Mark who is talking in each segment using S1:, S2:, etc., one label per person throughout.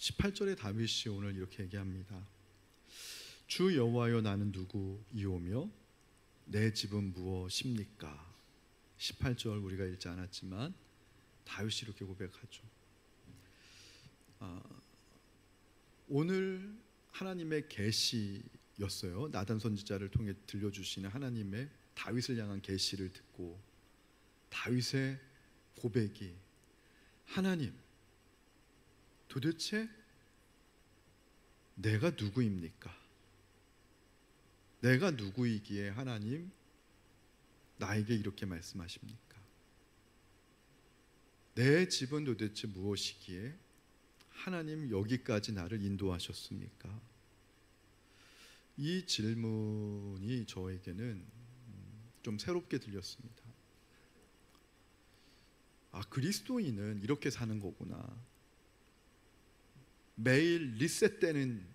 S1: 18절에 다윗이 오늘 이렇게 얘기합니다. 주 여호와여, 나는 누구이오며 내 집은 무엇입니까? 18절 우리가 읽지 않았지만 다윗이 이렇게 고백하죠. 오늘 하나님의 계시였어요. 나단 선지자를 통해 들려주시는 하나님의 다윗을 향한 계시를 듣고 다윗의 고백이, 하나님, 도대체 내가 누구입니까? 내가 누구이기에 하나님 나에게 이렇게 말씀하십니까? 내 집은 도대체 무엇이기에 하나님 여기까지 나를 인도하셨습니까? 이 질문이 저에게는 좀 새롭게 들렸습니다. 그리스도인은 이렇게 사는 거구나. 매일 리셋되는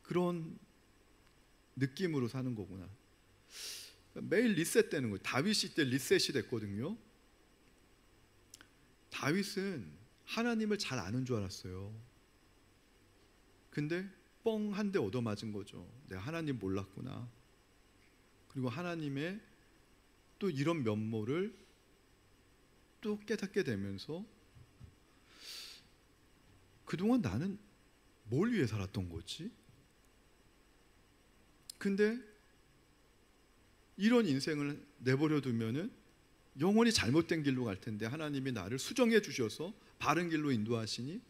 S1: 그런 느낌으로 사는 거구나. 매일 리셋되는 거예요. 다윗이 때 리셋이 됐거든요. 다윗은 하나님을 잘 아는 줄 알았어요. 근데 뻥 한 대 얻어맞은 거죠. 내가 하나님 몰랐구나. 그리고 하나님의 또 이런 면모를 또 깨닫게 되면서 그동안 나는 뭘 위해 살았던 거지? 근데 이런 인생을 내버려 두면은 영원히 잘못된 길로 갈 텐데 하나님이 나를 수정해 주셔서 바른 길로 인도하시니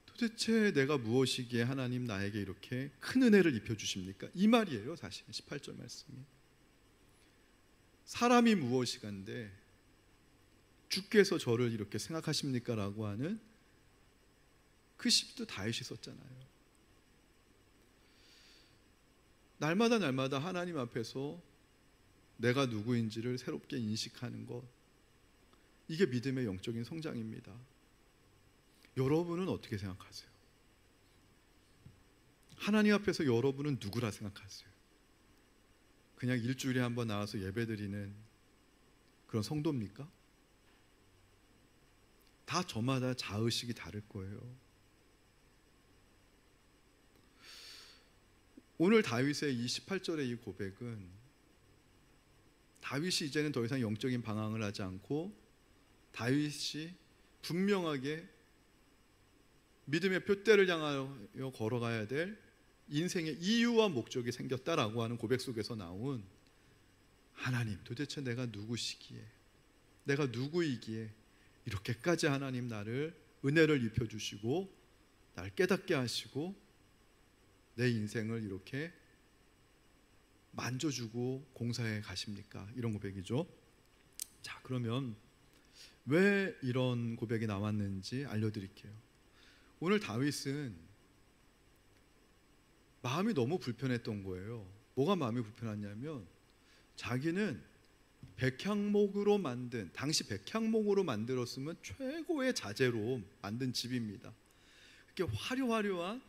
S1: 도대체 내가 무엇이기에 하나님 나에게 이렇게 큰 은혜를 입혀 주십니까? 이 말이에요. 사실 18절 말씀이. 사람이 무엇이간데 주께서 저를 이렇게 생각하십니까? 라고 하는 그 시도 다윗이 썼잖아요. 날마다 하나님 앞에서 내가 누구인지를 새롭게 인식하는 것, 이게 믿음의 영적인 성장입니다. 여러분은 어떻게 생각하세요? 하나님 앞에서 여러분은 누구라 생각하세요? 그냥 일주일에 한번 나와서 예배드리는 그런 성도입니까? 다 저마다 자의식이 다를 거예요. 오늘 다윗의 이 18절의 이 고백은 다윗이 이제는 더 이상 영적인 방황을 하지 않고 다윗이 분명하게 믿음의 둯대를 향하여 걸어가야 될 인생의 이유와 목적이 생겼다라고 하는 고백 속에서 나온, 하나님 도대체 내가 누구시기에, 내가 누구이기에 이렇게까지 하나님 나를 은혜를 입혀주시고 나를 깨닫게 하시고 내 인생을 이렇게 만져주고 공사해 가십니까? 이런 고백이죠. 자, 그러면 왜 이런 고백이 나왔는지 알려드릴게요. 오늘 다윗은 마음이 너무 불편했던 거예요. 뭐가 마음이 불편했냐면 자기는 백향목으로 만든, 당시 백향목으로 만들었으면 최고의 자재로 만든 집입니다. 이렇게 화려한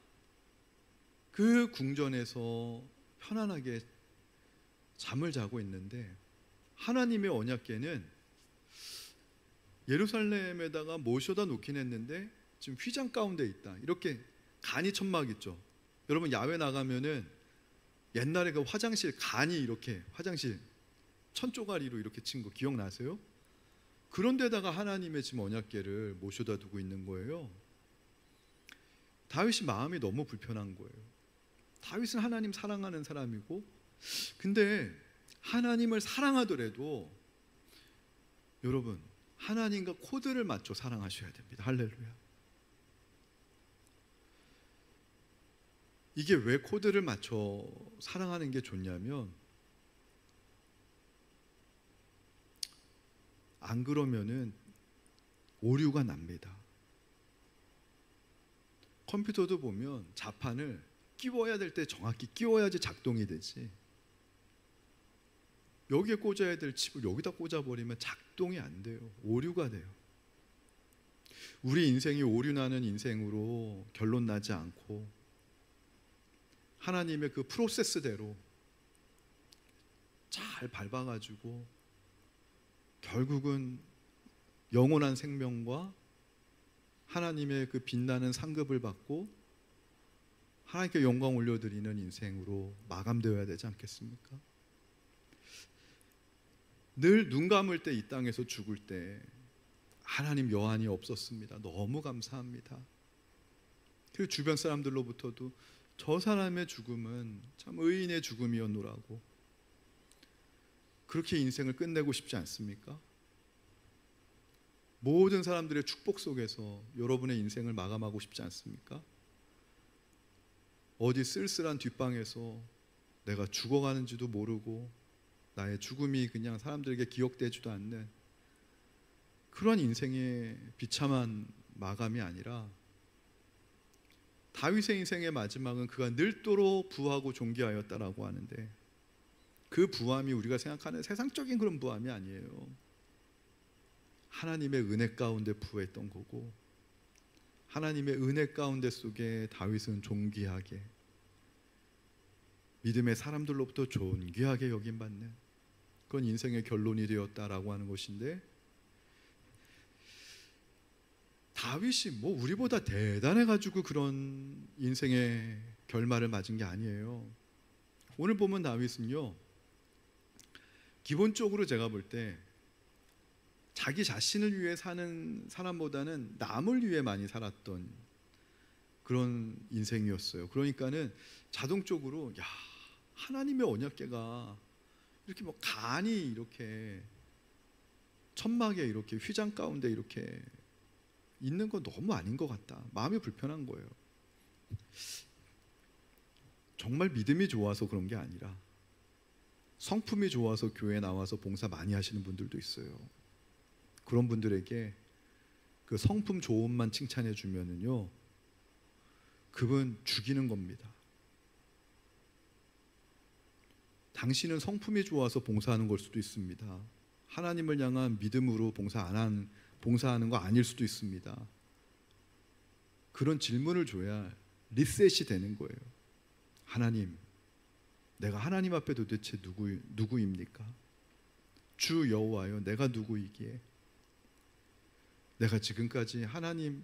S1: 그 궁전에서 편안하게 잠을 자고 있는데 하나님의 언약궤는 예루살렘에다가 모셔다 놓긴 했는데 지금 휘장 가운데 있다. 이렇게 간이 천막 있죠. 여러분 야외 나가면은 옛날에 그 화장실 간이 이렇게 화장실 천조가리로 이렇게 친 거 기억나세요? 그런 데다가 하나님의 지금 언약궤를 모셔다 두고 있는 거예요. 다윗이 마음이 너무 불편한 거예요. 다윗은 하나님 사랑하는 사람이고, 근데 하나님을 사랑하더라도 여러분 하나님과 코드를 맞춰 사랑하셔야 됩니다. 할렐루야. 이게 왜 코드를 맞춰 사랑하는 게 좋냐면, 안 그러면은 오류가 납니다. 컴퓨터도 보면 자판을 끼워야 될 때 정확히 끼워야지 작동이 되지, 여기에 꽂아야 될 칩을 여기다 꽂아버리면 작동이 안 돼요. 오류가 돼요. 우리 인생이 오류나는 인생으로 결론 나지 않고 하나님의 그 프로세스대로 잘 밟아가지고 결국은 영원한 생명과 하나님의 그 빛나는 상급을 받고 하나님께 영광 올려드리는 인생으로 마감되어야 되지 않겠습니까? 늘 눈 감을 때 이 땅에서 죽을 때 하나님 여한이 없었습니다. 너무 감사합니다. 그리고 주변 사람들로부터도 저 사람의 죽음은 참 의인의 죽음이었노라고, 그렇게 인생을 끝내고 싶지 않습니까? 모든 사람들의 축복 속에서 여러분의 인생을 마감하고 싶지 않습니까? 어디 쓸쓸한 뒷방에서 내가 죽어가는지도 모르고 나의 죽음이 그냥 사람들에게 기억되지도 않는 그런 인생의 비참한 마감이 아니라, 다윗의 인생의 마지막은 그가 늙도록 부하고 존귀하였다라고 하는데, 그 부함이 우리가 생각하는 세상적인 그런 부함이 아니에요. 하나님의 은혜 가운데 부했던 거고, 하나님의 은혜 가운데 속에 다윗은 존귀하게, 믿음의 사람들로부터 존귀하게 여김받는 그런 인생의 결론이 되었다라고 하는 것인데, 다윗이 뭐 우리보다 대단해가지고 그런 인생의 결말을 맞은 게 아니에요. 오늘 보면 다윗은요, 기본적으로 제가 볼 때 자기 자신을 위해 사는 사람보다는 남을 위해 많이 살았던 그런 인생이었어요. 그러니까는 자동적으로 야, 하나님의 언약궤가 이렇게 뭐 간이 이렇게 천막에 이렇게 휘장 가운데 이렇게 있는 건 너무 아닌 것 같다, 마음이 불편한 거예요. 정말 믿음이 좋아서 그런 게 아니라 성품이 좋아서 교회에 나와서 봉사 많이 하시는 분들도 있어요. 그런 분들에게 그 성품 좋음만 칭찬해 주면은요, 그분 죽이는 겁니다. 당신은 성품이 좋아서 봉사하는 걸 수도 있습니다. 하나님을 향한 믿음으로 봉사하는 거 아닐 수도 있습니다. 그런 질문을 줘야 리셋이 되는 거예요. 하나님, 내가 하나님 앞에 도대체 누구입니까? 주 여호와여, 내가 누구이기에? 내가 지금까지 하나님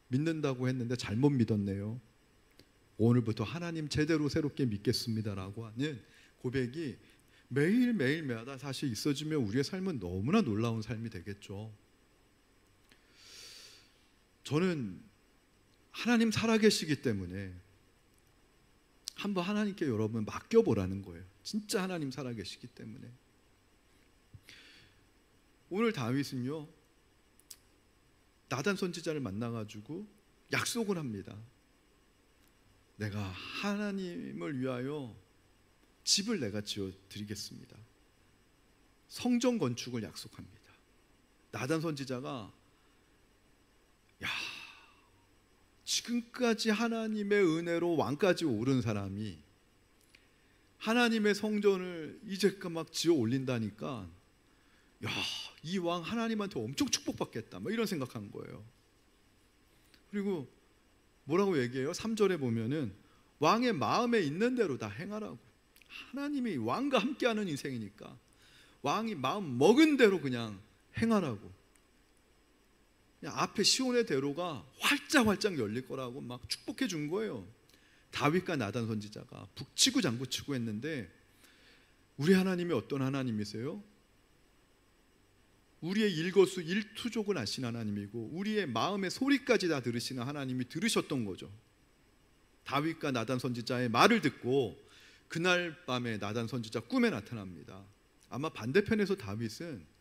S1: 믿는다고 했는데 잘못 믿었네요. 오늘부터 하나님 제대로 새롭게 믿겠습니다라고 하는 고백이 매일매일마다 사실 있어지면 우리의 삶은 너무나 놀라운 삶이 되겠죠. 저는 하나님 살아계시기 때문에 한번 하나님께 여러분 맡겨보라는 거예요. 진짜 하나님 살아계시기 때문에. 오늘 다윗은요, 나단 선지자를 만나가지고 약속을 합니다. 내가 하나님을 위하여 집을 내가 지어 드리겠습니다. 성전 건축을 약속합니다. 나단 선지자가 야, 지금까지 하나님의 은혜로 왕까지 오른 사람이 하나님의 성전을 이제 막 지어 올린다니까, 야, 이 왕 하나님한테 엄청 축복받겠다, 뭐 이런 생각한 거예요. 그리고 뭐라고 얘기해요? 3절에 보면은 왕의 마음에 있는 대로 다 행하라고. 하나님이 왕과 함께하는 인생이니까 왕이 마음 먹은 대로 그냥 행하라고. 그냥 앞에 시온의 대로가 활짝활짝 열릴 거라고 막 축복해 준 거예요. 다윗과 나단 선지자가 북치고 장구치고 했는데, 우리 하나님이 어떤 하나님이세요? 우리의 일거수 일투족을 아신 하나님이고 우리의 마음의 소리까지 다 들으시는 하나님이 들으셨던 거죠. 다윗과 나단 선지자의 말을 듣고 그날 밤에 나단 선지자 꿈에 나타납니다. 아마 반대편에서 다윗은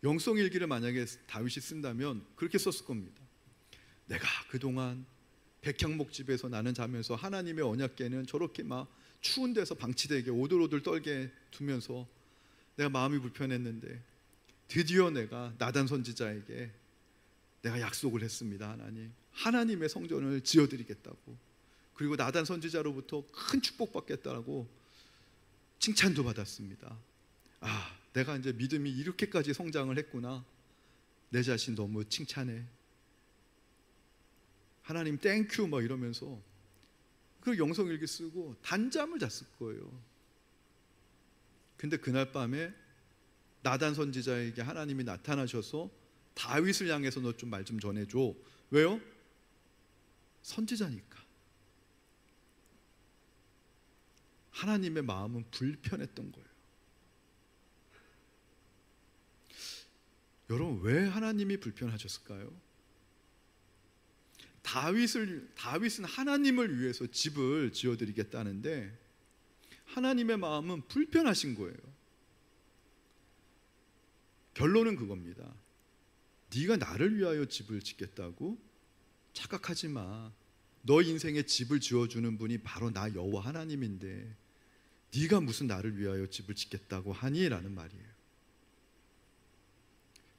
S1: 영성일기를 만약에 다윗이 쓴다면 그렇게 썼을 겁니다. 내가 그동안 백향목집에서 나는 자면서 하나님의 언약궤는 저렇게 막 추운 데서 방치되게 오들오들 떨게 두면서 내가 마음이 불편했는데, 드디어 내가 나단 선지자에게 내가 약속을 했습니다. 하나님의 성전을 지어드리겠다고, 그리고 나단 선지자로부터 큰 축복받겠다고 칭찬도 받았습니다. 아, 내가 이제 믿음이 이렇게까지 성장을 했구나. 내 자신 너무 칭찬해. 하나님 땡큐 막 이러면서 그 영성일기 쓰고 단잠을 잤을 거예요. 근데 그날 밤에 나단 선지자에게 하나님이 나타나셔서 다윗을 향해서 너 좀 말 좀 전해줘 왜요? 선지자니까. 하나님의 마음은 불편했던 거예요. 여러분, 왜 하나님이 불편하셨을까요? 다윗은 하나님을 위해서 집을 지어드리겠다는데 하나님의 마음은 불편하신 거예요. 결론은 그겁니다. 네가 나를 위하여 집을 짓겠다고? 착각하지 마. 너 인생에 집을 지어주는 분이 바로 나 여호와 하나님인데 네가 무슨 나를 위하여 집을 짓겠다고 하니? 라는 말이에요.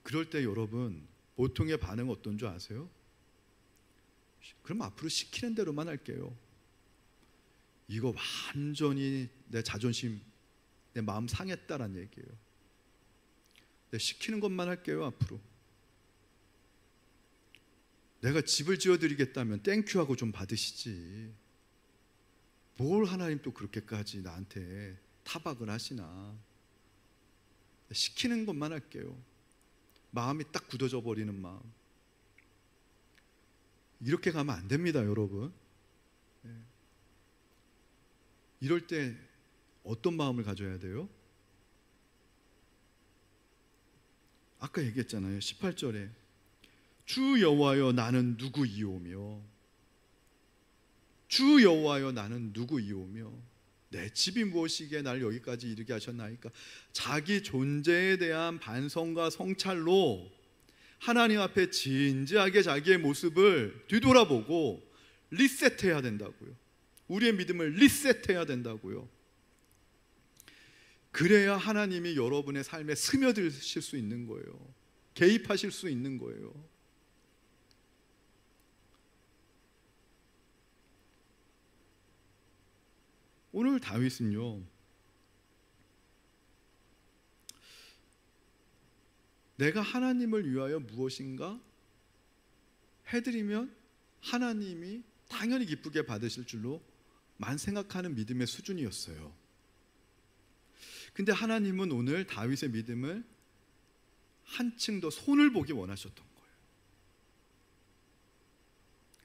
S1: 그럴 때 여러분, 보통의 반응 어떤 줄 아세요? 그럼 앞으로 시키는 대로만 할게요. 이거 완전히 내 자존심, 내 마음 상했다란 얘기예요. 내가 시키는 것만 할게요. 앞으로 내가 집을 지어드리겠다면 땡큐하고 좀 받으시지. 뭘 하나님 또 그렇게까지 나한테 타박을 하시나. 시키는 것만 할게요. 마음이 딱 굳어져 버리는 마음. 이렇게 가면 안 됩니다, 여러분. 이럴 때 어떤 마음을 가져야 돼요? 아까 얘기했잖아요. 18절에 주 여호와여 나는 누구이오며, 주 여호와여 나는 누구이오며 내 집이 무엇이기에 날 여기까지 이르게 하셨나이까. 자기 존재에 대한 반성과 성찰로 하나님 앞에 진지하게 자기의 모습을 뒤돌아보고 리셋해야 된다고요. 우리의 믿음을 리셋해야 된다고요. 그래야 하나님이 여러분의 삶에 스며드실 수 있는 거예요. 개입하실 수 있는 거예요. 오늘 다윗은요, 내가 하나님을 위하여 무엇인가 해드리면 하나님이 당연히 기쁘게 받으실 줄로만 생각하는 믿음의 수준이었어요. 근데 하나님은 오늘 다윗의 믿음을 한층 더 손을 보기 원하셨던 거예요.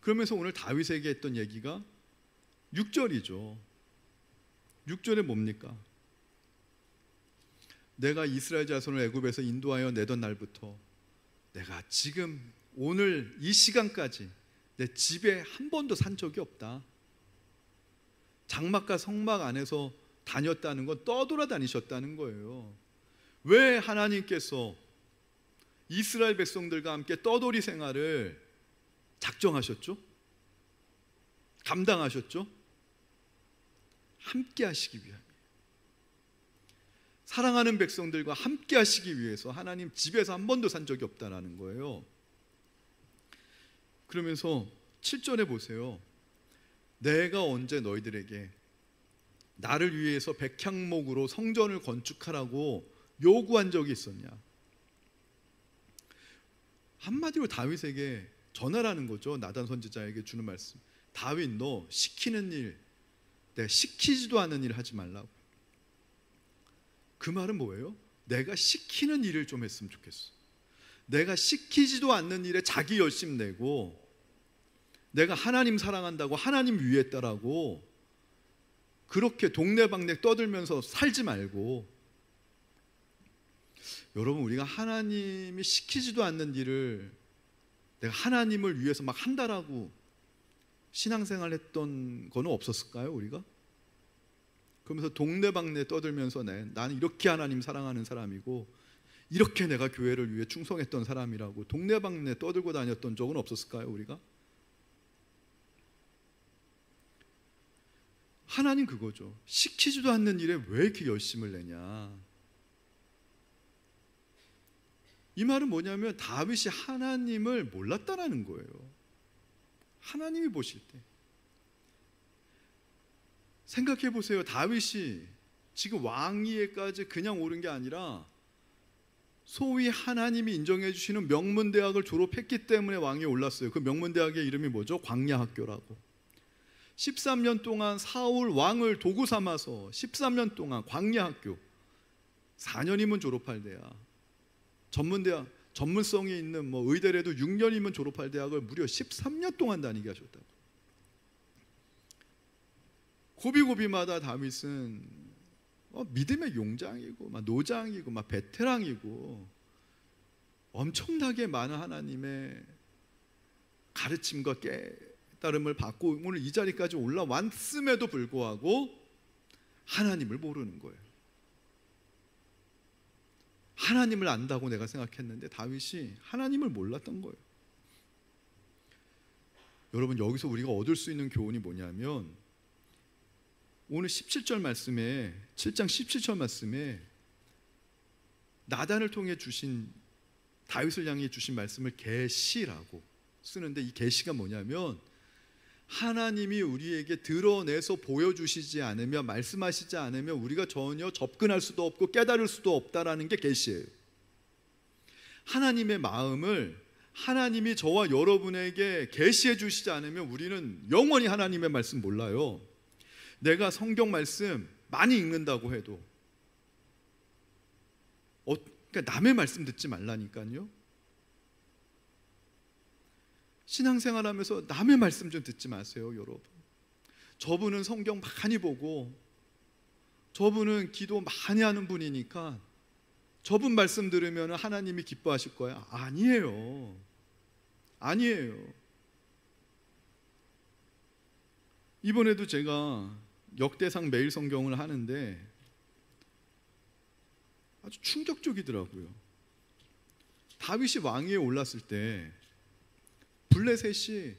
S1: 그러면서 오늘 다윗에게 했던 얘기가 6절이죠. 6절에 뭡니까? 내가 이스라엘 자손을 애굽에서 인도하여 내던 날부터 내가 지금 오늘 이 시간까지 내 집에 한 번도 산 적이 없다. 장막과 성막 안에서 다녔다는 건 떠돌아다니셨다는 거예요. 왜 하나님께서 이스라엘 백성들과 함께 떠돌이 생활을 작정하셨죠? 감당하셨죠? 함께 하시기 위함이에요. 사랑하는 백성들과 함께 하시기 위해서 하나님 집에서 한 번도 산 적이 없다는 거예요. 그러면서 7절에 보세요. 내가 언제 너희들에게 나를 위해서 백향목으로 성전을 건축하라고 요구한 적이 있었냐? 한마디로 다윗에게 전하라는 거죠. 나단 선지자에게 주는 말씀. 다윗, 너 시키는 일, 내가 시키지도 않는 일을 하지 말라고. 그 말은 뭐예요? 내가 시키는 일을 좀 했으면 좋겠어. 내가 시키지도 않는 일에 자기 열심 내고 내가 하나님 사랑한다고 하나님 위했다라고 그렇게 동네방네 떠들면서 살지 말고, 여러분, 우리가 하나님이 시키지도 않는 일을 내가 하나님을 위해서 막 한다라고 신앙생활 했던 거는 없었을까요, 우리가? 그러면서 동네방네 떠들면서 나는 이렇게 하나님 사랑하는 사람이고 이렇게 내가 교회를 위해 충성했던 사람이라고 동네방네 떠들고 다녔던 적은 없었을까요, 우리가? 하나님 그거죠. 시키지도 않는 일에 왜 이렇게 열심을 내냐. 이 말은 뭐냐면 다윗이 하나님을 몰랐다라는 거예요. 하나님이 보실 때 생각해 보세요. 다윗이 지금 왕위에까지 그냥 오른 게 아니라 소위 하나님이 인정해 주시는 명문대학을 졸업했기 때문에 왕위에 올랐어요. 그 명문대학의 이름이 뭐죠? 광야학교라고. 13년 동안 사울 왕을 도구 삼아서 13년 동안 광야학교, 4년이면 졸업할 대학, 전문대학 전문성이 있는 의대라도 6년이면 졸업할 대학을 무려 13년 동안 다니게 하셨다고. 고비고비마다 다윗은 믿음의 용장이고 노장이고 베테랑이고 엄청나게 많은 하나님의 가르침과 깨달음을 받고 오늘 이 자리까지 올라왔음에도 불구하고 하나님을 모르는 거예요. 하나님을 안다고 내가 생각했는데 다윗이 하나님을 몰랐던 거예요. 여러분, 여기서 우리가 얻을 수 있는 교훈이 뭐냐면 오늘 17절 말씀에 7장 17절 말씀에 나단을 통해 주신 다윗을 향해 주신 말씀을 계시라고 쓰는데 이 계시가 뭐냐면 하나님이 우리에게 드러내서 보여주시지 않으면 말씀하시지 않으면 우리가 전혀 접근할 수도 없고 깨달을 수도 없다라는 게 계시예요. 하나님의 마음을 하나님이 저와 여러분에게 계시해 주시지 않으면 우리는 영원히 하나님의 말씀 몰라요. 내가 성경 말씀 많이 읽는다고 해도 그러니까 남의 말씀 듣지 말라니까요. 신앙생활하면서 남의 말씀 좀 듣지 마세요, 여러분. 저분은 성경 많이 보고 저분은 기도 많이 하는 분이니까 저분 말씀 들으면 하나님이 기뻐하실 거야. 아니에요. 이번에도 제가 역대상 매일 성경을 하는데 아주 충격적이더라고요. 다윗이 왕위에 올랐을 때 블레셋이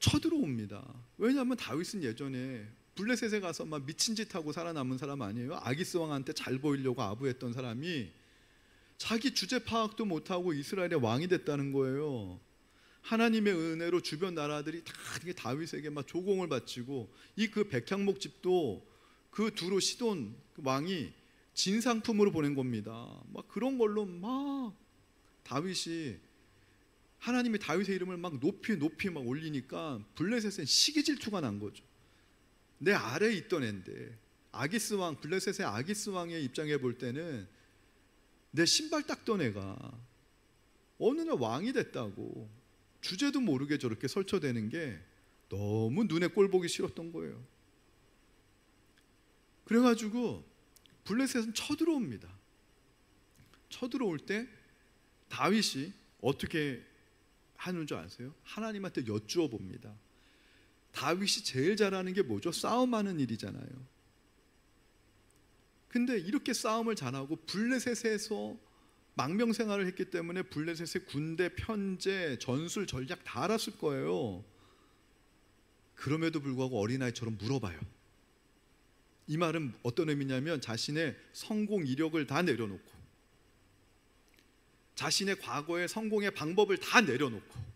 S1: 쳐들어옵니다. 왜냐하면 다윗은 예전에 블레셋에 가서 막 미친 짓 하고 살아남은 사람 아니에요. 아기스 왕한테 잘 보이려고 아부했던 사람이 자기 주제 파악도 못하고 이스라엘의 왕이 됐다는 거예요. 하나님의 은혜로 주변 나라들이 다 다윗에게 막 조공을 바치고 그 백향목 집도 그 두로 시돈 왕이 진상품으로 보낸 겁니다. 막 그런 걸로 막 다윗이 하나님이 다윗의 이름을 막 높이 막 올리니까 블레셋은 시기 질투가 난 거죠. 내 아래에 있던 앤데 아기스 왕, 블레셋의 아기스 왕의 입장에 볼 때는 내 신발 닦던 애가 어느 날 왕이 됐다고 주제도 모르게 저렇게 설쳐대는 게 너무 눈에 꼴 보기 싫었던 거예요. 그래가지고 블레셋은 쳐들어옵니다. 쳐들어올 때 다윗이 어떻게 하는 줄 아세요? 하나님한테 여쭈어 봅니다. 다윗이 제일 잘하는 게 뭐죠? 싸움하는 일이잖아요. 근데 이렇게 싸움을 잘하고 블레셋에서 망명생활을 했기 때문에 블레셋의 군대, 편제, 전술, 전략 다 알았을 거예요. 그럼에도 불구하고 어린아이처럼 물어봐요. 이 말은 어떤 의미냐면 자신의 성공 이력을 다 내려놓고 자신의 과거의 성공의 방법을 다 내려놓고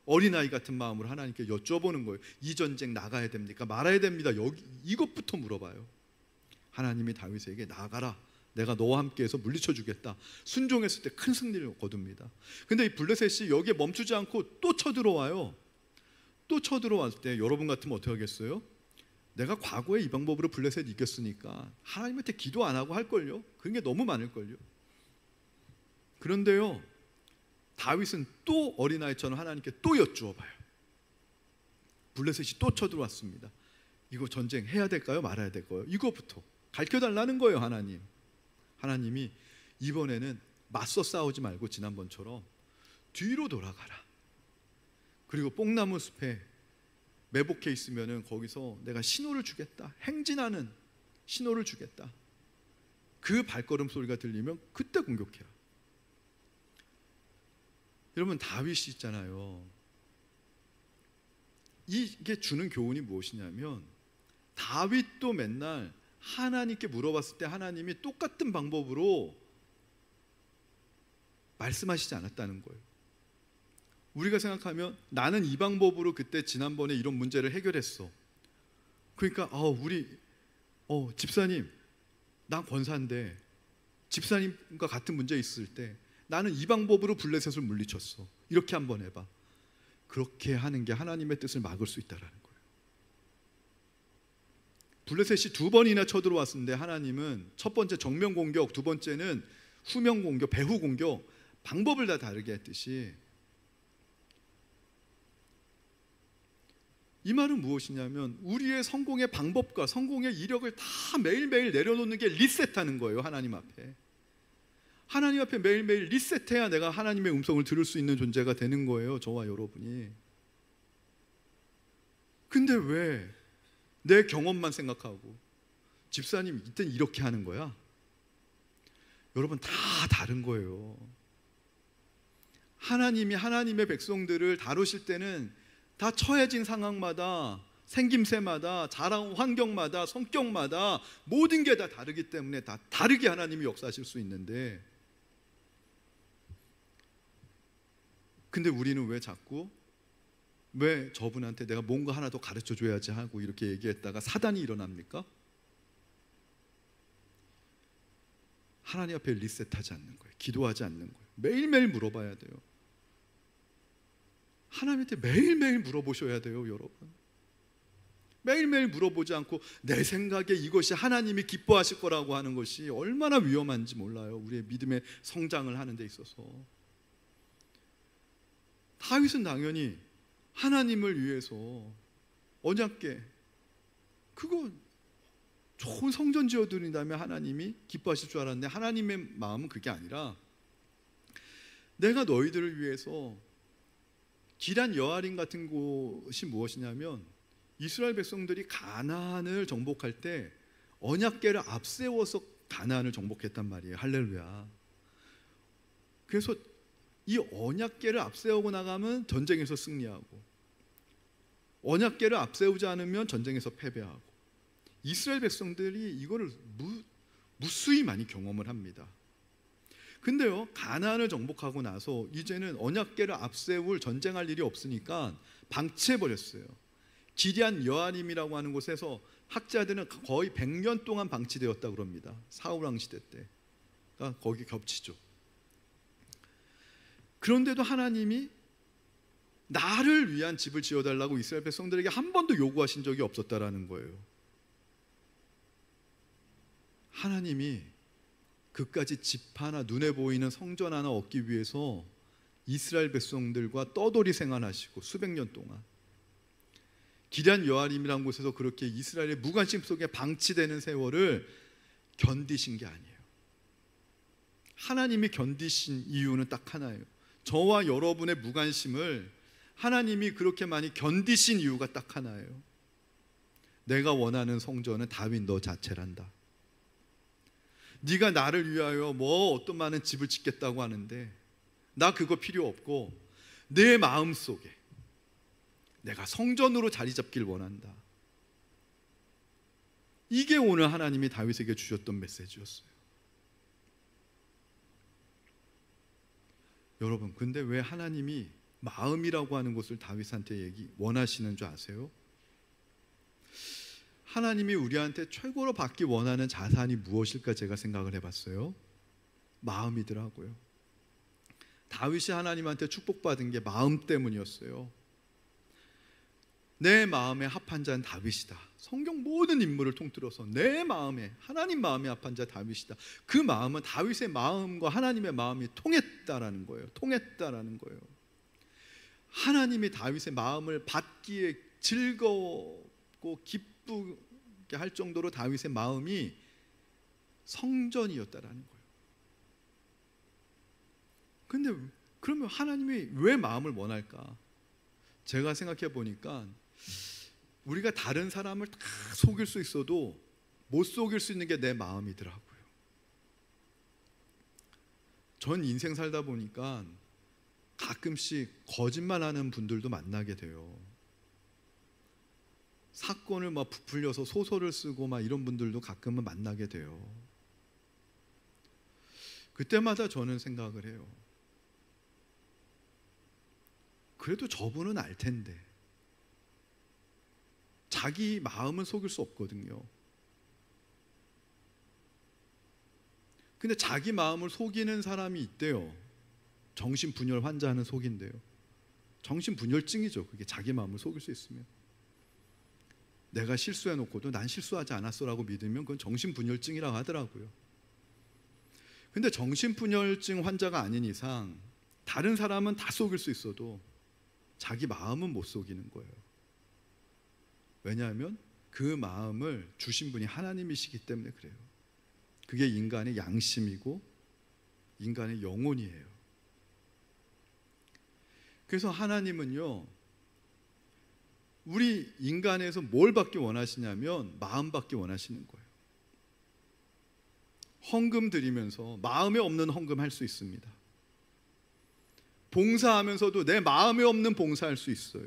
S1: 어린아이 같은 마음으로 하나님께 여쭤보는 거예요. 이 전쟁 나가야 됩니까? 말아야 됩니다. 이것부터 물어봐요. 하나님이 다윗에게 나가라. 내가 너와 함께해서 물리쳐 주겠다. 순종했을 때 큰 승리를 거둡니다. 근데 이 블레셋이 여기에 멈추지 않고 또 쳐들어와요. 또 쳐들어왔을 때 여러분 같으면 어떻게 하겠어요? 내가 과거에 이 방법으로 블레셋 이겼으니까 하나님한테 기도 안 하고 할걸요? 그런 게 너무 많을걸요? 그런데요, 다윗은 또 어린아이처럼 하나님께 또 여쭈어봐요. 블레셋이 또 쳐들어왔습니다. 이거 전쟁 해야 될까요? 말아야 될까요? 이거부터 가르쳐달라는 거예요. 하나님이 이번에는 맞서 싸우지 말고 지난번처럼 뒤로 돌아가라. 그리고 뽕나무 숲에 매복해 있으면은 거기서 내가 신호를 주겠다. 행진하는 신호를 주겠다. 그 발걸음 소리가 들리면 그때 공격해라. 여러분, 다윗이 있잖아요. 이게 주는 교훈이 무엇이냐면 다윗도 맨날 하나님께 물어봤을 때 하나님이 똑같은 방법으로 말씀하시지 않았다는 거예요. 우리가 생각하면 나는 이 방법으로 그때 지난번에 이런 문제를 해결했어. 그러니까 우리 집사님, 난 권사인데 집사님과 같은 문제 있을 때 나는 이 방법으로 블레셋을 물리쳤어. 이렇게 한번 해봐. 그렇게 하는 게 하나님의 뜻을 막을 수 있다라는 거예요. 블레셋이 2번이나 쳐들어왔는데 하나님은 첫 번째 정면 공격, 두 번째는 후면 공격, 배후 공격 방법을 다 다르게 했듯이 이 말은 무엇이냐면 우리의 성공의 방법과 성공의 이력을 다 매일매일 내려놓는 게 리셋하는 거예요. 하나님 앞에. 하나님 앞에 매일매일 리셋해야 내가 하나님의 음성을 들을 수 있는 존재가 되는 거예요. 저와 여러분이. 근데 왜 내 경험만 생각하고 집사님 이땐 이렇게 하는 거야? 여러분 다 다른 거예요. 하나님이 하나님의 백성들을 다루실 때는 다 처해진 상황마다, 생김새마다, 자라온 환경마다, 성격마다 모든 게 다 다르기 때문에 다 다르게 하나님이 역사하실 수 있는데, 근데 우리는 왜 자꾸 왜 저분한테 내가 뭔가 하나 더 가르쳐 줘야지 하고 이렇게 얘기했다가 사단이 일어납니까? 하나님 앞에 리셋하지 않는 거예요. 기도하지 않는 거예요. 매일매일 물어봐야 돼요. 하나님한테 매일매일 물어보셔야 돼요, 여러분. 매일매일 물어보지 않고 내 생각에 이것이 하나님이 기뻐하실 거라고 하는 것이 얼마나 위험한지 몰라요. 우리의 믿음의 성장을 하는 데 있어서. 다윗은 당연히 하나님을 위해서 언약궤 그거 좋은 성전 지어드린다면 하나님이 기뻐하실 줄 알았는데 하나님의 마음은 그게 아니라 내가 너희들을 위해서 기란 여아림 같은 곳이 무엇이냐면 이스라엘 백성들이 가나안을 정복할 때 언약궤를 앞세워서 가나안을 정복했단 말이에요. 할렐루야. 그래서 이 언약궤를 앞세우고 나가면 전쟁에서 승리하고 언약궤를 앞세우지 않으면 전쟁에서 패배하고 이스라엘 백성들이 이거를 무수히 많이 경험을 합니다. 근데요, 가나안을 정복하고 나서 이제는 언약궤를 앞세울 전쟁할 일이 없으니까 방치해버렸어요. 기럇 여아림이라고 하는 곳에서 학자들은 거의 100년 동안 방치되었다고 그럽니다. 사울왕 시대 때. 그러니까 거기 겹치죠. 그런데도 하나님이 나를 위한 집을 지어달라고 이스라엘 백성들에게 한 번도 요구하신 적이 없었다라는 거예요. 하나님이 그까지 집 하나, 눈에 보이는 성전 하나 얻기 위해서 이스라엘 백성들과 떠돌이 생활하시고 수백 년 동안 기럇 여아림이라는 곳에서 그렇게 이스라엘의 무관심 속에 방치되는 세월을 견디신 게 아니에요. 하나님이 견디신 이유는 딱 하나예요. 저와 여러분의 무관심을 하나님이 그렇게 많이 견디신 이유가 딱 하나예요. 내가 원하는 성전은 다윗 너 자체란다. 네가 나를 위하여 뭐 어떤 많은 집을 짓겠다고 하는데 나 그거 필요 없고 내 마음속에 내가 성전으로 자리 잡길 원한다. 이게 오늘 하나님이 다윗에게 주셨던 메시지였어요. 여러분, 근데 왜 하나님이 마음이라고 하는 것을 다윗한테 원하시는 줄 아세요? 하나님이 우리한테 최고로 받기 원하는 자산이 무엇일까 제가 생각을 해봤어요. 마음이더라고요. 다윗이 하나님한테 축복받은 게 마음 때문이었어요. 내 마음에 합한 자는 다윗이다. 성경 모든 인물을 통틀어서 내 마음에, 하나님 마음에 합한 자 다윗이다. 그 마음은 다윗의 마음과 하나님의 마음이 통했다라는 거예요. 통했다라는 거예요. 하나님이 다윗의 마음을 받기에 즐겁고 기쁘게 할 정도로 다윗의 마음이 성전이었다라는 거예요. 근데 그러면 하나님이 왜 마음을 원할까? 제가 생각해 보니까 우리가 다른 사람을 다 속일 수 있어도 못 속일 수 있는 게 내 마음이더라고요. 전 인생 살다 보니까 가끔씩 거짓말하는 분들도 만나게 돼요. 사건을 막 부풀려서 소설을 쓰고 막 이런 분들도 가끔은 만나게 돼요. 그때마다 저는 생각을 해요. 그래도 저분은 알 텐데. 자기 마음은 속일 수 없거든요. 근데 자기 마음을 속이는 사람이 있대요. 정신분열 환자는 속인대요. 정신분열증이죠. 그게 자기 마음을 속일 수 있으면. 내가 실수해놓고도 난 실수하지 않았어라고 믿으면 그건 정신분열증이라고 하더라고요. 근데 정신분열증 환자가 아닌 이상 다른 사람은 다 속일 수 있어도 자기 마음은 못 속이는 거예요. 왜냐하면 그 마음을 주신 분이 하나님이시기 때문에 그래요. 그게 인간의 양심이고 인간의 영혼이에요. 그래서 하나님은요, 우리 인간에서 뭘 받기 원하시냐면 마음 받기 원하시는 거예요. 헌금 드리면서 마음에 없는 헌금 할 수 있습니다. 봉사하면서도 내 마음에 없는 봉사할 수 있어요.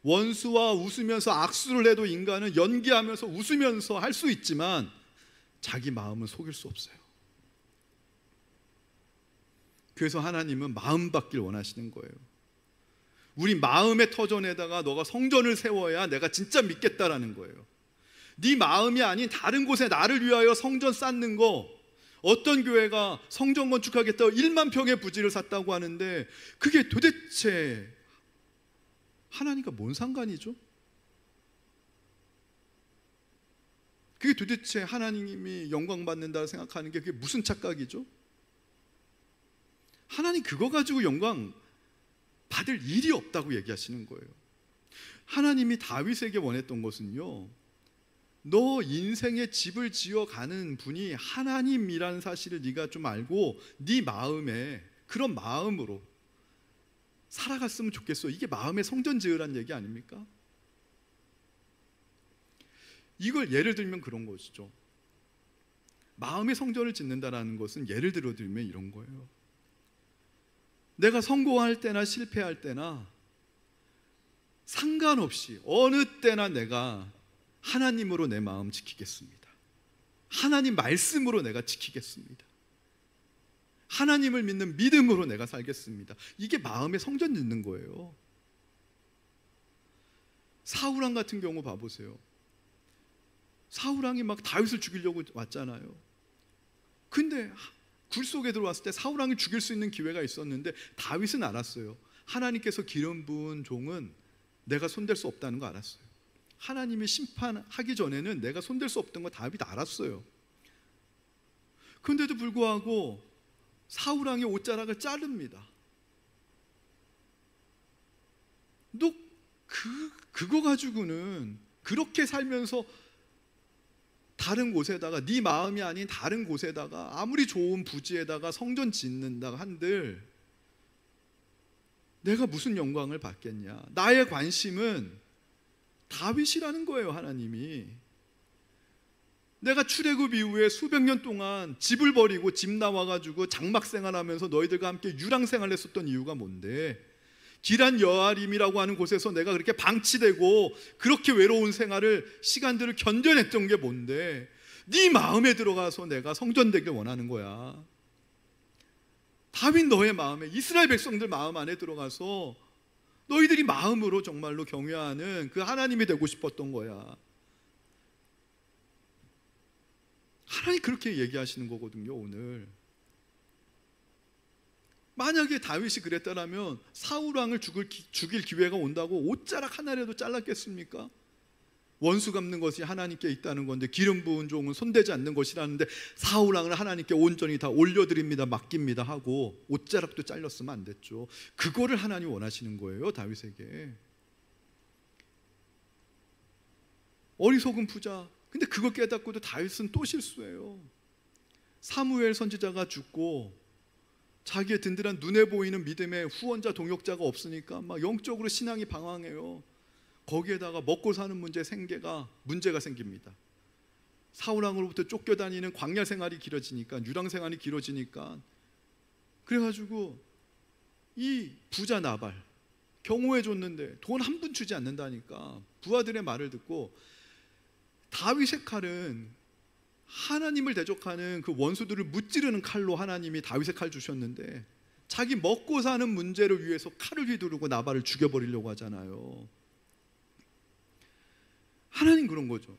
S1: 원수와 웃으면서 악수를 해도 인간은 연기하면서 웃으면서 할 수 있지만 자기 마음은 속일 수 없어요. 그래서 하나님은 마음 받길 원하시는 거예요. 우리 마음의 터전에다가 너가 성전을 세워야 내가 진짜 믿겠다라는 거예요. 네 마음이 아닌 다른 곳에 나를 위하여 성전 쌓는 거, 어떤 교회가 성전 건축하겠다고 1만 평의 부지를 샀다고 하는데 그게 도대체 하나님과 뭔 상관이죠? 그게 도대체 하나님이 영광 받는다고 생각하는 게 그게 무슨 착각이죠? 하나님 그거 가지고 영광 받을 일이 없다고 얘기하시는 거예요. 하나님이 다윗에게 원했던 것은요, 너 인생의 집을 지어가는 분이 하나님이라는 사실을 네가 좀 알고 네 마음에 그런 마음으로 살아갔으면 좋겠어. 이게 마음의 성전 지으란 얘기 아닙니까? 이걸 예를 들면 그런 것이죠. 마음의 성전을 짓는다라는 것은 예를 들어 들면 이런 거예요. 내가 성공할 때나 실패할 때나 상관없이 어느 때나 내가 하나님으로 내 마음 지키겠습니다. 하나님 말씀으로 내가 지키겠습니다. 하나님을 믿는 믿음으로 내가 살겠습니다. 이게 마음의 성전 짓는 거예요. 사울왕 같은 경우 봐보세요. 사울왕이 막 다윗을 죽이려고 왔잖아요. 근데 굴 속에 들어왔을 때 사울왕이 죽일 수 있는 기회가 있었는데 다윗은 알았어요. 하나님께서 기름 부은 종은 내가 손댈 수 없다는 거 알았어요. 하나님이 심판하기 전에는 내가 손댈 수 없던 거 다윗이 알았어요. 그런데도 불구하고 사울왕의 옷자락을 자릅니다. 너 그거 가지고는 그렇게 살면서 다른 곳에다가 네 마음이 아닌 다른 곳에다가 아무리 좋은 부지에다가 성전 짓는다 한들 내가 무슨 영광을 받겠냐. 나의 관심은 다윗이라는 거예요. 하나님이 내가 출애굽 이후에 수백 년 동안 집을 버리고 집 나와가지고 장막 생활하면서 너희들과 함께 유랑 생활을 했었던 이유가 뭔데, 기란 여아림이라고 하는 곳에서 내가 그렇게 방치되고 그렇게 외로운 생활을 시간들을 견뎌냈던 게 뭔데, 네 마음에 들어가서 내가 성전되길 원하는 거야. 다윗 너의 마음에, 이스라엘 백성들 마음 안에 들어가서 너희들이 마음으로 정말로 경외하는 그 하나님이 되고 싶었던 거야. 하나님 그렇게 얘기하시는 거거든요. 오늘 만약에 다윗이 그랬다면 사울왕을 죽일 기회가 온다고 옷자락 하나라도 잘랐겠습니까? 원수 갚는 것이 하나님께 있다는 건데 기름 부은 종은 손대지 않는 것이라는데 사울왕을 하나님께 온전히 다 올려드립니다, 맡깁니다 하고 옷자락도 잘렸으면 안 됐죠. 그거를 하나님 원하시는 거예요. 다윗에게. 어리석은 부자. 근데 그거 깨닫고도 다윗은 또 실수해요. 사무엘 선지자가 죽고 자기의 든든한 눈에 보이는 믿음의 후원자 동역자가 없으니까 막 영적으로 신앙이 방황해요. 거기에다가 먹고 사는 문제가 생깁니다. 사울왕으로부터 쫓겨다니는 광야 생활이 길어지니까, 유랑 생활이 길어지니까, 그래가지고 이 부자 나발 경호해 줬는데 돈 한 푼 주지 않는다니까 부하들의 말을 듣고 다윗의 칼은 하나님을 대적하는 그 원수들을 무찌르는 칼로 하나님이 다윗의 칼 주셨는데 자기 먹고 사는 문제를 위해서 칼을 휘두르고 나발을 죽여버리려고 하잖아요. 하나님 그런 거죠.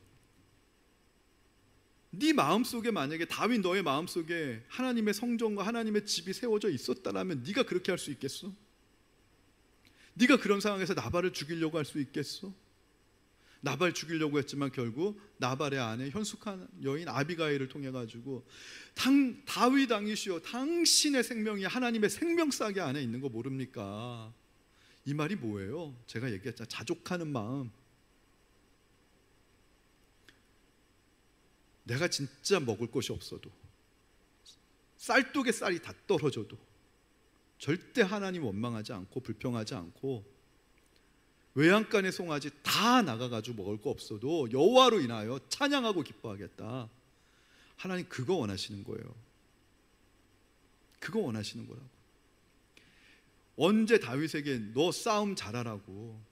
S1: 네 마음속에 만약에 다윗 너의 마음속에 하나님의 성전과 하나님의 집이 세워져 있었다면 네가 그렇게 할 수 있겠어? 네가 그런 상황에서 나발을 죽이려고 할 수 있겠어? 나발 죽이려고 했지만 결국 나발의 아내 현숙한 여인 아비가일을 통해 가지고 다윗 왕이시여 당신의 생명이 하나님의 생명싸개 안에 있는 거 모릅니까? 이 말이 뭐예요? 제가 얘기했잖아요. 자족하는 마음. 내가 진짜 먹을 것이 없어도, 쌀독에 쌀이 다 떨어져도 절대 하나님 원망하지 않고 불평하지 않고, 외양간의 송아지 다 나가가지고 먹을 거 없어도 여호와로 인하여 찬양하고 기뻐하겠다. 하나님 그거 원하시는 거예요. 그거 원하시는 거라고. 언제 다윗에게 너 싸움 잘하라고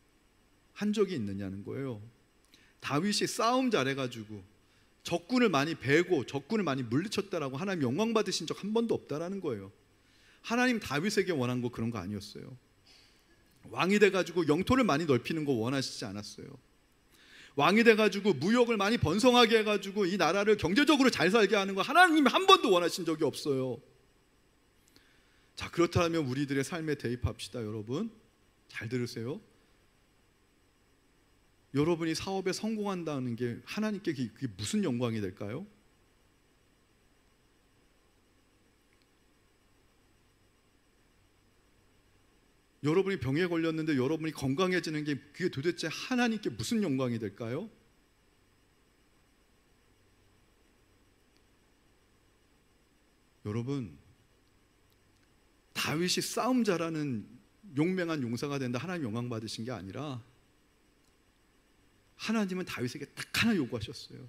S1: 한 적이 있느냐는 거예요. 다윗이 싸움 잘해가지고 적군을 많이 베고 적군을 많이 물리쳤다라고 하나님 영광 받으신 적 한 번도 없다라는 거예요. 하나님 다윗에게 원한 거 그런 거 아니었어요. 왕이 돼가지고 영토를 많이 넓히는 거 원하시지 않았어요. 왕이 돼가지고 무역을 많이 번성하게 해가지고 이 나라를 경제적으로 잘 살게 하는 거 하나님이 한 번도 원하신 적이 없어요. 자, 그렇다면 우리들의 삶에 대입합시다. 여러분 잘 들으세요. 여러분이 사업에 성공한다는 게 하나님께 그게 무슨 영광이 될까요? 여러분이 병에 걸렸는데 여러분이 건강해지는 게 그게 도대체 하나님께 무슨 영광이 될까요? 여러분, 다윗이 싸움 잘하는 용맹한 용사가 된다 하나님 영광 받으신 게 아니라 하나님은 다윗에게 딱 하나 요구하셨어요.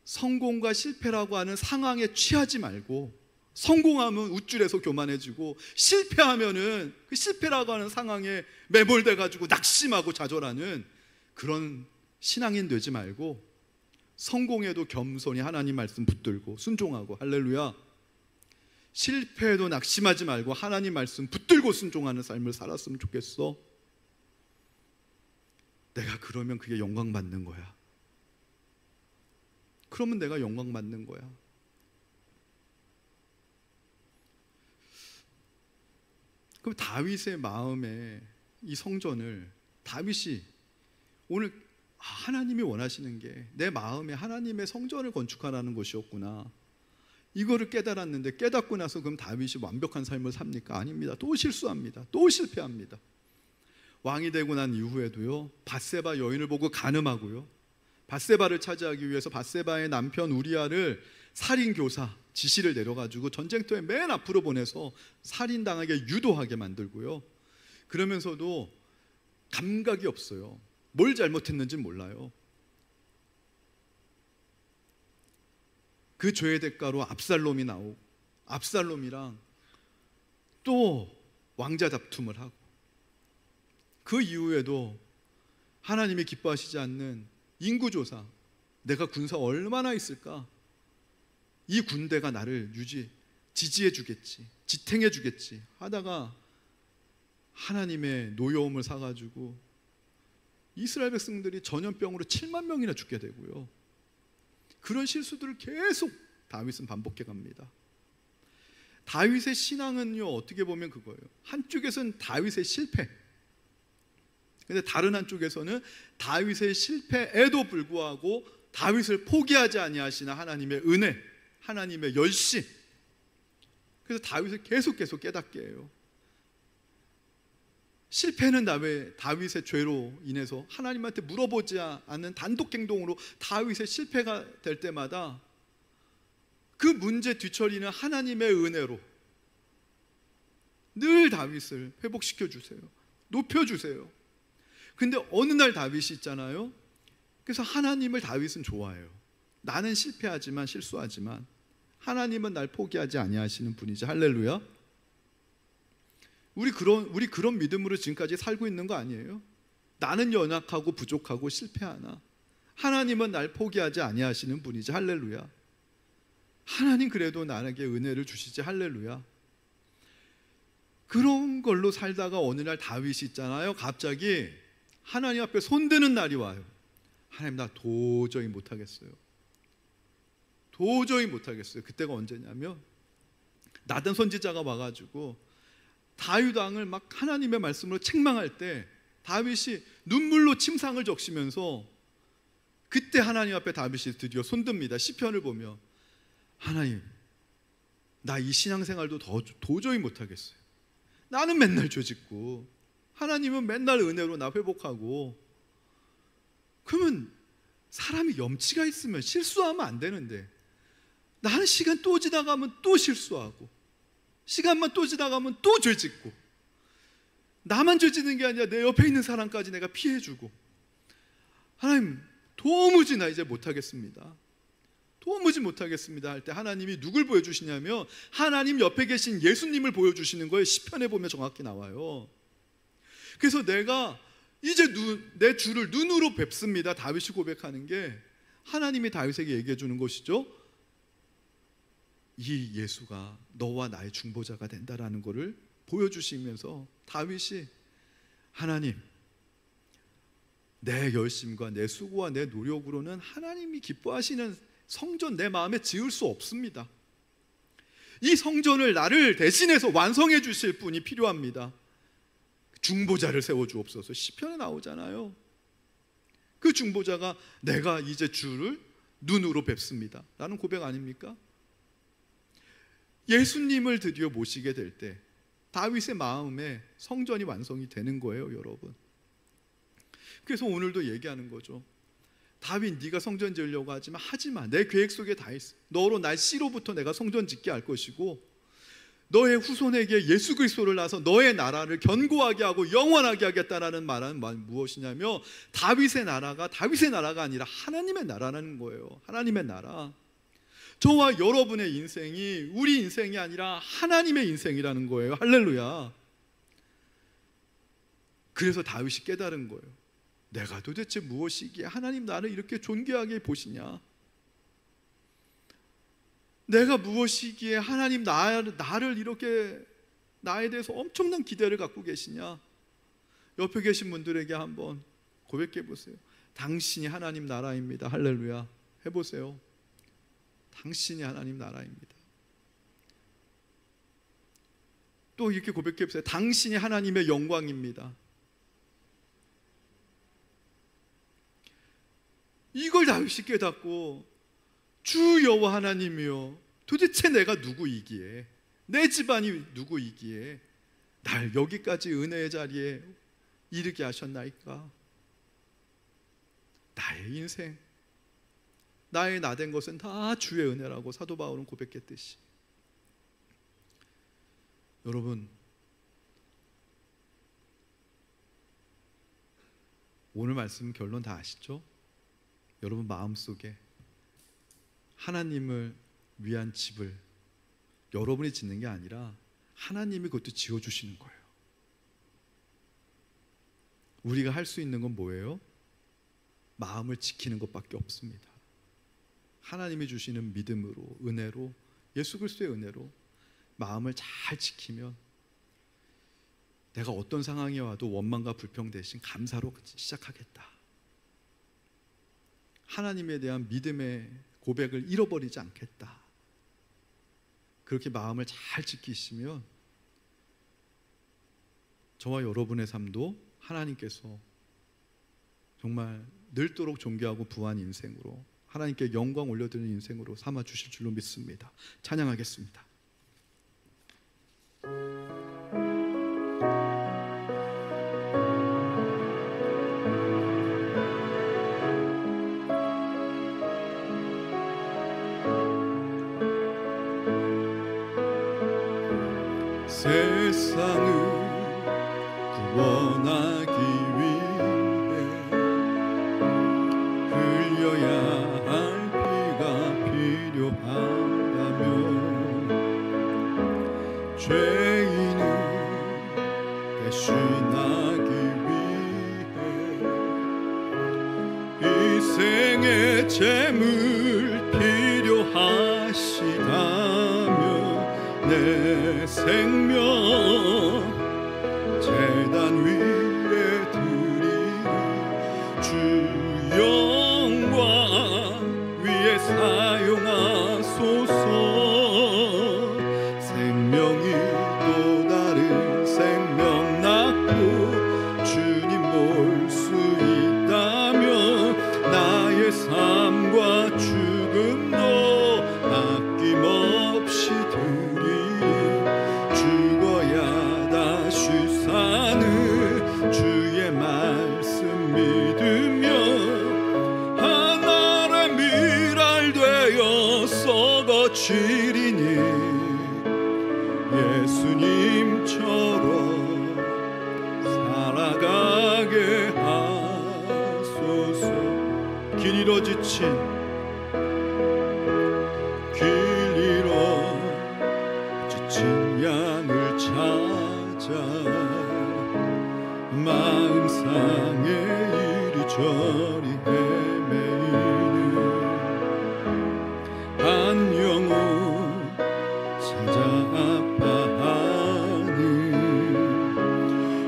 S1: 성공과 실패라고 하는 상황에 취하지 말고, 성공하면 우쭐해서 교만해지고 실패하면은 그 실패라고 하는 상황에 매몰돼 가지고 낙심하고 좌절하는 그런 신앙인 되지 말고, 성공해도 겸손히 하나님 말씀 붙들고 순종하고, 할렐루야, 실패해도 낙심하지 말고 하나님 말씀 붙들고 순종하는 삶을 살았으면 좋겠어. 내가 그러면 그게 영광 받는 거야. 그러면 내가 영광 받는 거야. 그럼 다윗의 마음에 이 성전을 다윗이 오늘 하나님이 원하시는 게 내 마음에 하나님의 성전을 건축하라는 것이었구나, 이거를 깨달았는데, 깨닫고 나서 그럼 다윗이 완벽한 삶을 삽니까? 아닙니다. 또 실수합니다. 또 실패합니다. 왕이 되고 난 이후에도요, 밧세바 여인을 보고 간음하고요, 밧세바를 차지하기 위해서 밧세바의 남편 우리아를 살인교사 지시를 내려가지고 전쟁터에 맨 앞으로 보내서 살인당하게 유도하게 만들고요, 그러면서도 감각이 없어요. 뭘 잘못했는지는 몰라요. 그 죄의 대가로 압살롬이 나오고, 압살롬이랑 또 왕자 다툼을 하고, 그 이후에도 하나님이 기뻐하시지 않는 인구조사, 내가 군사 얼마나 있을까, 이 군대가 나를 지지해 주겠지, 지탱해 주겠지 하다가 하나님의 노여움을 사가지고 이스라엘 백성들이 전염병으로 7만 명이나 죽게 되고요, 그런 실수들을 계속 다윗은 반복해 갑니다. 다윗의 신앙은요, 어떻게 보면 그거예요. 한쪽에서는 다윗의 실패, 근데 다른 한쪽에서는 다윗의 실패에도 불구하고 다윗을 포기하지 아니하시는 하나님의 은혜, 하나님의 열심. 그래서 다윗을 계속 깨닫게 해요. 실패는 다윗의 죄로 인해서 하나님한테 물어보지 않는 단독 행동으로 다윗의 실패가 될 때마다 그 문제 뒤처리는 하나님의 은혜로 늘 다윗을 회복시켜 주세요. 높여 주세요. 근데 어느 날 다윗이 있잖아요. 그래서 하나님을 다윗은 좋아해요. 나는 실패하지만 실수하지만 하나님은 날 포기하지 아니하시는 분이지. 할렐루야. 우리 그런 믿음으로 지금까지 살고 있는 거 아니에요? 나는 연약하고 부족하고 실패하나 하나님은 날 포기하지 아니하시는 분이지. 할렐루야. 하나님 그래도 나에게 은혜를 주시지. 할렐루야. 그런 걸로 살다가 어느 날 다윗이 있잖아요, 갑자기 하나님 앞에 손드는 날이 와요. 하나님, 나 도저히 못하겠어요. 도저히 못하겠어요. 그때가 언제냐면 나단 선지자가 와가지고 다윗 왕을 막 하나님의 말씀으로 책망할 때 다윗이 눈물로 침상을 적시면서 그때 하나님 앞에 다윗이 드디어 손듭니다. 시편을 보며 하나님, 나 이 신앙생활도 도저히 못하겠어요. 나는 맨날 죄짓고 하나님은 맨날 은혜로 나 회복하고. 그러면 사람이 염치가 있으면 실수하면 안 되는데 나는 시간 또 지나가면 또 실수하고 시간만 또 지나가면 또 죄짓고, 나만 죄짓는 게 아니라 내 옆에 있는 사람까지 내가 피해주고. 하나님, 도무지 나 이제 못하겠습니다. 도무지 못하겠습니다 할 때 하나님이 누굴 보여주시냐면 하나님 옆에 계신 예수님을 보여주시는 거예요. 시편에 보면 정확히 나와요. 그래서 내가 이제 내 주를 눈으로 뵙습니다. 다윗이 고백하는 게 하나님이 다윗에게 얘기해 주는 것이죠. 이 예수가 너와 나의 중보자가 된다라는 것을 보여주시면서 다윗이 하나님, 내 열심과 내 수고와 내 노력으로는 하나님이 기뻐하시는 성전 내 마음에 지을 수 없습니다. 이 성전을 나를 대신해서 완성해 주실 분이 필요합니다. 중보자를 세워주옵소서. 시편에 나오잖아요. 그 중보자가 내가 이제 주를 눈으로 뵙습니다 라는 고백 아닙니까? 예수님을 드디어 모시게 될 때 다윗의 마음에 성전이 완성이 되는 거예요, 여러분. 그래서 오늘도 얘기하는 거죠. 다윗, 네가 성전 지으려고 하지만 하지마. 내 계획 속에 다 있어. 너로 날 씨로부터 내가 성전 짓게 할 것이고 너의 후손에게 예수 그리스도를 낳아서 너의 나라를 견고하게 하고 영원하게 하겠다라는 말은 무엇이냐면 다윗의 나라가 아니라 하나님의 나라라는 거예요. 하나님의 나라. 저와 여러분의 인생이 우리 인생이 아니라 하나님의 인생이라는 거예요. 할렐루야. 그래서 다윗이 깨달은 거예요. 내가 도대체 무엇이기에 하나님 나를 이렇게 존귀하게 보시냐? 내가 무엇이기에 하나님 나를 이렇게 나에 대해서 엄청난 기대를 갖고 계시냐? 옆에 계신 분들에게 한번 고백해 보세요. 당신이 하나님 나라입니다. 할렐루야. 해보세요. 당신이 하나님 나라입니다. 또 이렇게 고백해 보세요. 당신이 하나님의 영광입니다. 이걸 다윗이 깨닫고 주 여호와 하나님이여, 도대체 내가 누구이기에, 내 집안이 누구이기에 날 여기까지 은혜의 자리에 이르게 하셨나이까? 나의 인생, 나의 나된 것은 다 주의 은혜라고 사도 바울은 고백했듯이, 여러분, 오늘 말씀 결론 다 아시죠? 여러분 마음속에 하나님을 위한 집을 여러분이 짓는 게 아니라 하나님이 그것도 지어주시는 거예요. 우리가 할 수 있는 건 뭐예요? 마음을 지키는 것밖에 없습니다. 하나님이 주시는 믿음으로, 은혜로, 예수 그리스도의 은혜로 마음을 잘 지키면 내가 어떤 상황이 와도 원망과 불평 대신 감사로 시작하겠다. 하나님에 대한 믿음의 고백을 잃어버리지 않겠다. 그렇게 마음을 잘 지키시면 저와 여러분의 삶도 하나님께서 정말 늘도록 존귀하고 부한 인생으로, 하나님께 영광 올려드리는 인생으로 삼아 주실 줄로 믿습니다. 찬양하겠습니다.
S2: 세상을 구원하기 위해 흘려야 할 피가 필요하다면 죄인을 대신하기 위해 희생의 제물 필요하시다면 내 생명 제단 위에 드리리. 주 영광 위에 사용하소서. 생명이 또 다른 생명 낳고 주님 걷어주시리니 예수님처럼 살아가게 하소서. 길 잃어 지친 양을 찾아 마음 상해 이리저리 헤매이는 한 영혼 찾아 아파하는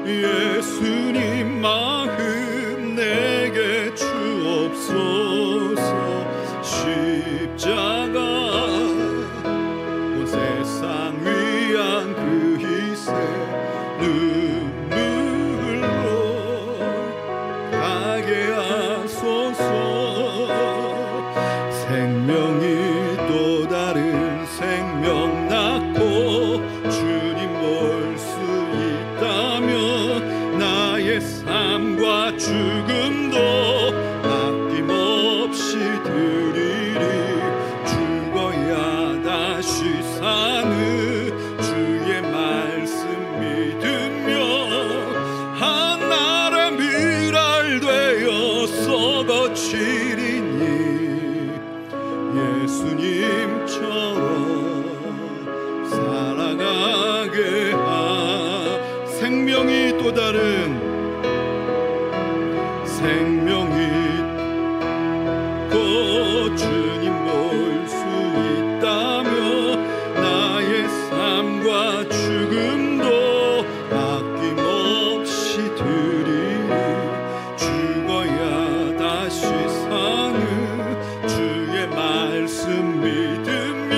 S2: 예수님 마음 내게 주옵소서. 십자가 온 세상 위한 그 희생 눈물로 가게 하소서. 생명이 또 다른 생명 낳고 주님 볼 수 있다면 나의 삶과 죽음도 아낌없이 드리리. 죽어야 다시 사는 주의 말씀 믿으며 하나의 미랄 되어서 거치리니 예수님처럼 살아가게 생명이 또 다른 생명이 곧 주님 볼 수 있다며 나의 삶과 죽음도 아낌없이 드리니 죽어야 다시 사는 주의 말씀 믿으며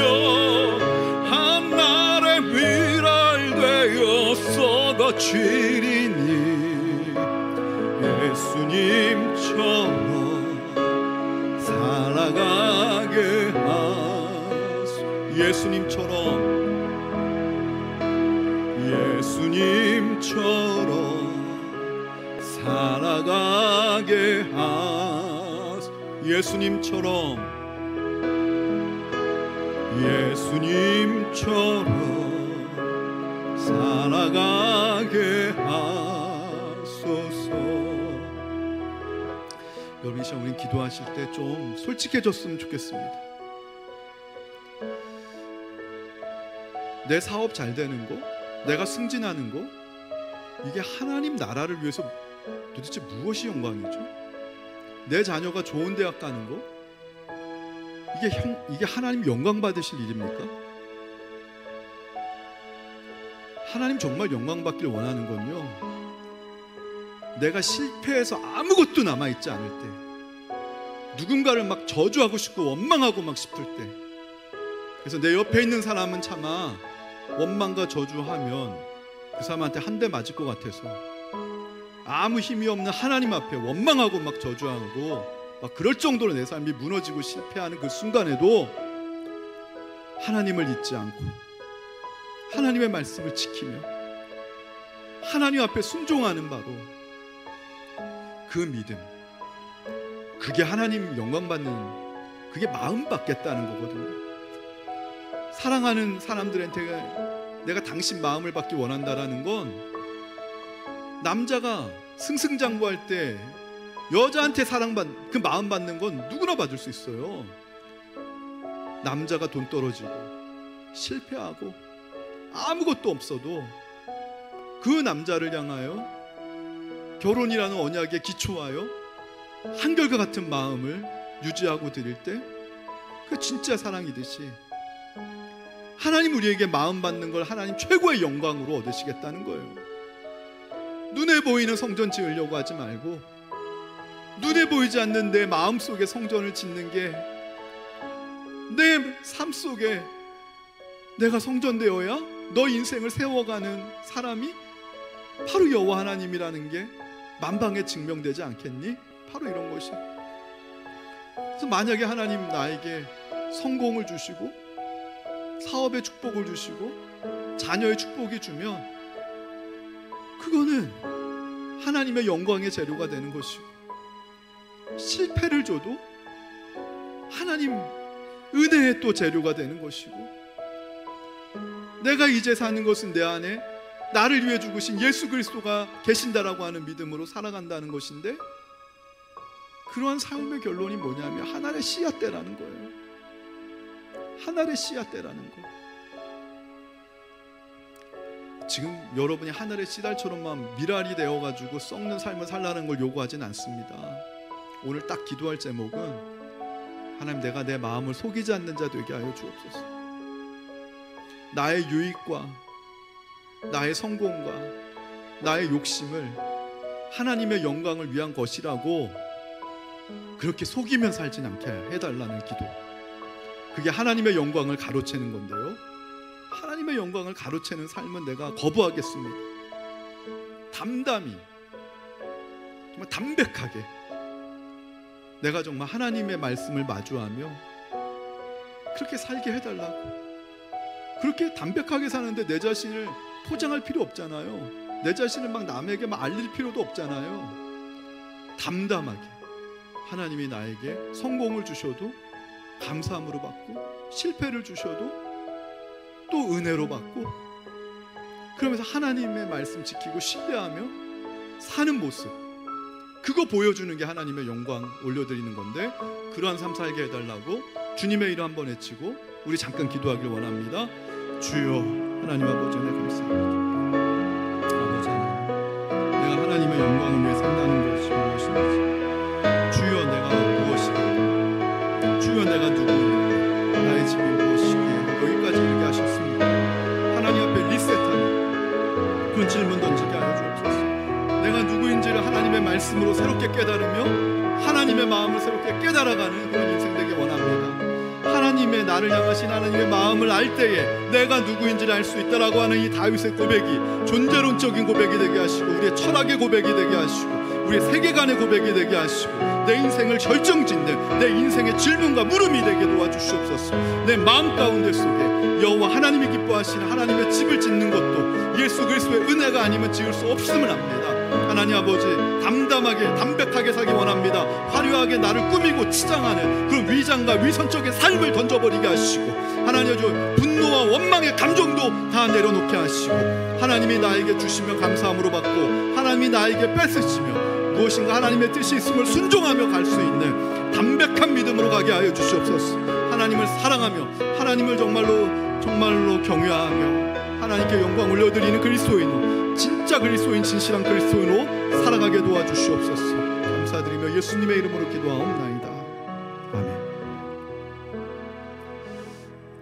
S2: 하나의 미랄 되어서 거치리니 예수님처럼 살아가게 하소서. 예수님처럼 살아가게 하소서. 예수님처럼 살아가게 하소서. 여러분, 이 시간 우린 기도하실 때 좀 솔직해졌으면 좋겠습니다. 내 사업 잘 되는 거, 내가 승진하는 거, 이게 하나님 나라를 위해서 도대체 무엇이 영광이죠? 내 자녀가 좋은 대학 가는 거, 이게 하나님 영광 받으실 일입니까? 하나님 정말 영광 받길 원하는 건요, 내가 실패해서 아무것도 남아있지 않을 때, 누군가를 막 저주하고 싶고 원망하고 막 싶을 때, 그래서 내 옆에 있는 사람은 차마 원망과 저주하면 그 사람한테 한 대 맞을 것 같아서 아무 힘이 없는 하나님 앞에 원망하고 막 저주하고 막 그럴 정도로 내 삶이 무너지고 실패하는 그 순간에도 하나님을 잊지 않고 하나님의 말씀을 지키며 하나님 앞에 순종하는 바로 그 믿음, 그게 하나님 영광 받는, 그게 마음 받겠다는 거거든요. 사랑하는 사람들한테 내가 당신 마음을 받기 원한다라는 건, 남자가 승승장구할 때 여자한테 그 마음 받는 건 누구나 받을 수 있어요. 남자가 돈 떨어지고 실패하고 아무것도 없어도 그 남자를 향하여 결혼이라는 언약에 기초하여 한결과 같은 마음을 유지하고 드릴 때, 그 진짜 사랑이듯이 하나님 우리에게 마음 받는 걸 하나님 최고의 영광으로 얻으시겠다는 거예요. 눈에 보이는 성전 지으려고 하지 말고 눈에 보이지 않는 내 마음 속에 성전을 짓는 게, 내 삶 속에 내가 성전되어야 너 인생을 세워가는 사람이 바로 여호와 하나님이라는 게 만방에 증명되지 않겠니? 바로 이런 것이. 그래서 만약에 하나님 나에게 성공을 주시고 사업의 축복을 주시고 자녀의 축복이 주면 그거는 하나님의 영광의 재료가 되는 것이고, 실패를 줘도 하나님
S1: 은혜의 또 재료가 되는 것이고, 내가 이제 사는 것은 내 안에 나를 위해 죽으신 예수 그리스도가 계신다라고 하는 믿음으로 살아간다는 것인데, 그러한 삶의 결론이 뭐냐면 한 알의 씨앗대라는 거예요. 한 알의 씨앗대라는 거. 지금 여러분이 한 알의 씨알처럼만 미랄이 되어가지고 썩는 삶을 살라는 걸 요구하진 않습니다. 오늘 딱 기도할 제목은, 하나님, 내가 내 마음을 속이지 않는 자 되게 하여 주옵소서. 나의 유익과 나의 성공과 나의 욕심을 하나님의 영광을 위한 것이라고 그렇게 속이며 살진 않게 해달라는 기도. 그게 하나님의 영광을 가로채는 건데요, 하나님의 영광을 가로채는 삶은 내가 거부하겠습니다. 담담히, 정말 담백하게 내가 정말 하나님의 말씀을 마주하며 그렇게 살게 해달라고. 그렇게 담백하게 사는데 내 자신을 포장할 필요 없잖아요. 내 자신을 막 남에게 막 알릴 필요도 없잖아요. 담담하게 하나님이 나에게 성공을 주셔도 감사함으로 받고, 실패를 주셔도 또 은혜로 받고, 그러면서 하나님의 말씀 지키고 신뢰하며 사는 모습, 그거 보여주는 게 하나님의 영광 올려드리는 건데, 그러한 삶 살게 해달라고 주님의 이름 한번 외치고 우리 잠깐 기도하길 원합니다. 주여 하나님 아버지, 은혜 감사합니다. 아버지 하나님, 내가 하나님의 영광을 위해 산다는 것이 무엇인지, 주여 내가 무엇이고, 주여 내가 누구인가, 나의 집이 무엇이기에 여기까지 이르게 하셨습니다. 하나님 앞에 리셋하는 그런 질문 던지게 하여 주옵소서. 내가 누구인지를 하나님의 말씀으로 새롭게 깨달으며 하나님의 마음을 새롭게 깨달아가는 그런 인생 되길 원합니다. 하나님의 나를 향하신 하나님의 마음을 알 때에 내가 누구인지를 알 수 있다라고 하는 이 다윗의 고백이 존재론적인 고백이 되게 하시고, 우리의 철학의 고백이 되게 하시고, 우리의 세계관의 고백이 되게 하시고, 내 인생을 결정짓는 내 인생의 질문과 물음이 되게 도와주시옵소서. 내 마음 가운데 속에 여호와 하나님이 기뻐하시는 하나님의 집을 짓는 것도 예수 그리스도의 은혜가 아니면 지을 수 없음을 압니다. 하나님 아버지, 담담하게 담백하게 살기 원합니다. 화려하게 나를 꾸미고 치장하는 그런 위장과 위선적인 삶을 던져버리게 하시고, 하나님 아버지, 분노와 원망의 감정도 다 내려놓게 하시고, 하나님이 나에게 주시면 감사함으로 받고, 하나님이 나에게 뺏으시며 무엇인가 하나님의 뜻이 있음을 순종하며 갈 수 있는 담백한 믿음으로 가게 하여 주시옵소서. 하나님을 사랑하며 하나님을 정말로 경외하며 하나님께 영광 올려드리는 그리스도인으로, 진짜 그리스도인, 진실한 그리스도인으로 살아가게 도와주시옵소서. 감사드리며 예수님의 이름으로 기도하옵나이다. 아멘.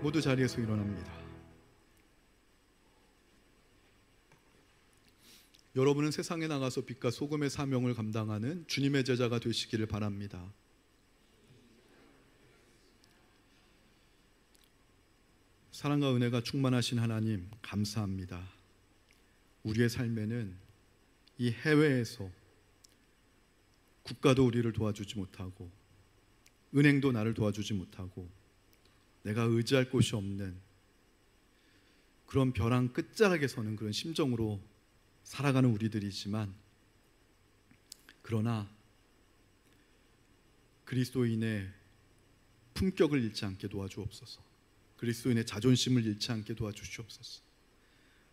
S1: 모두 자리에서 일어납니다. 여러분은 세상에 나가서 빛과 소금의 사명을 감당하는 주님의 제자가 되시기를 바랍니다. 사랑과 은혜가 충만하신 하나님, 감사합니다. 우리의 삶에는 이 해외에서 국가도 우리를 도와주지 못하고, 은행도 나를 도와주지 못하고, 내가 의지할 곳이 없는 그런 벼랑 끝자락에 서는 그런 심정으로 살아가는 우리들이지만, 그러나 그리스도인의 품격을 잃지 않게 도와주옵소서. 그리스도인의 자존심을 잃지 않게 도와주시옵소서.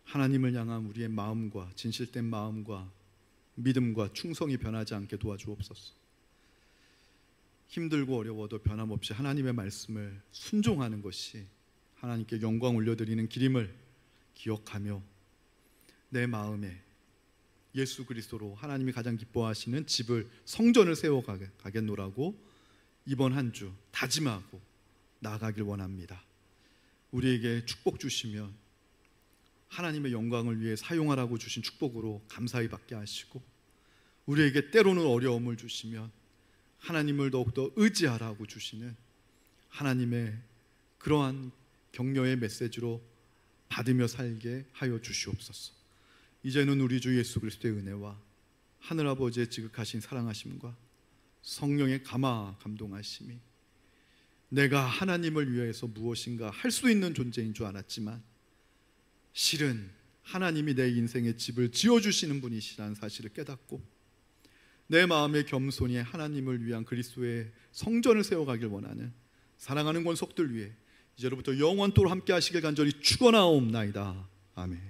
S1: 하나님을 향한 우리의 마음과 진실된 마음과 믿음과 충성이 변하지 않게 도와주옵소서. 힘들고 어려워도 변함없이 하나님의 말씀을 순종하는 것이 하나님께 영광 올려드리는 길임을 기억하며, 내 마음에 예수 그리스도로 하나님이 가장 기뻐하시는 집을, 성전을 세워가겠노라고 이번 한 주 다짐하고 나아가길 원합니다. 우리에게 축복 주시면 하나님의 영광을 위해 사용하라고 주신 축복으로 감사히 받게 하시고, 우리에게 때로는 어려움을 주시면 하나님을 더욱더 의지하라고 주시는 하나님의 그러한 격려의 메시지로 받으며 살게 하여 주시옵소서. 이제는 우리 주 예수 그리스도의 은혜와 하늘아버지의 지극하신 사랑하심과 성령의 감동하심이, 내가 하나님을 위해서 무엇인가 할 수 있는 존재인 줄 알았지만 실은 하나님이 내 인생의 집을 지어주시는 분이시라는 사실을 깨닫고, 내 마음의 겸손히 하나님을 위한 그리스도의 성전을 세워가길 원하는 사랑하는 권속들 위해 이제로부터 영원토록 함께 하시길 간절히 축원하옵나이다. 아멘.